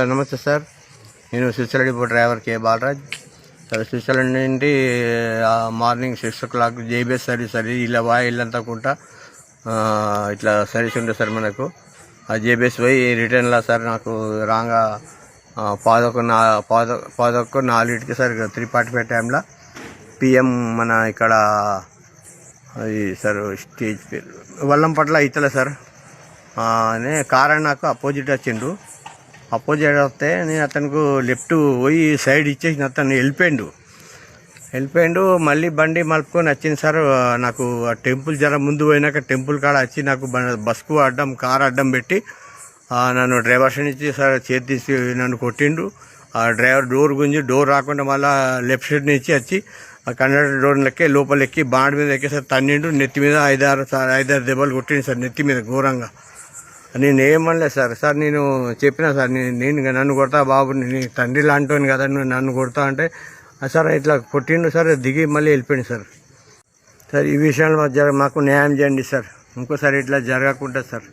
నమస్తే సార్, నేను Srisailam depot driver కే Balraj. Sir Srisailam నుండి మార్నింగ్ 6 o'clock జేబీఎస్ సర్వీస్ అది ఇలా ఇల్లంతా కుంటా ఇట్లా సర్వీస్ ఉంటుంది సార్. మనకు ఆ జేబీఎస్ పోయి రిటర్న్లా సార్ నాకు రాగా 11:04 సార్ 3:45 టైంలో పిఎం మన ఇక్కడ అది సార్ స్టేజ్ పేరు వల్లంపట్ల అవుతలే సార్. కార్ అని నాకు అపోజిట్ వచ్చిండు. అపోజిట్ వస్తే నేను అతనికి లెఫ్ట్ పోయి సైడ్ ఇచ్చేసి అతను వెళ్ళిపోయిండు. మళ్ళీ బండి మలుపుకొని వచ్చింది సార్. నాకు ఆ టెంపుల్ జర ముందు పోయినాక టెంపుల్ కాడ వచ్చి నాకు బస్కు అడ్డం కార్ అడ్డం పెట్టి నన్ను డ్రైవర్ సైడ్ నుంచి సార్ చేతి తీసి నన్ను కొట్టిండు. ఆ డ్రైవర్ డోర్ గుంజి డోర్ రాకుండా మళ్ళీ లెఫ్ట్ సైడ్ నుంచి వచ్చి ఆ కండక్టర్ డోర్ లెక్కి లోపల ఎక్కి బాండ్ మీద ఎక్కి సార్ తన్నిండు. నెత్తి మీద 5-6 దెబ్బలు కొట్టిండు సార్ నెత్తి మీద ఘోరంగా. నేను ఏమనలేదు సార్ నేను చెప్పినా సార్ నేను నన్ను కొడతా బాబు, నీ తండ్రి లాంటివాని కదా నువ్వు నన్ను కొడతా అంటే సార్ ఇట్లా కొట్టిండు సార్. దిగి మళ్ళీ వెళ్ళిపోయింది సార్. ఈ విషయంలో మాకు న్యాయం చేయండి సార్, ఇంకోసారి ఇట్లా జరగకుండా సార్.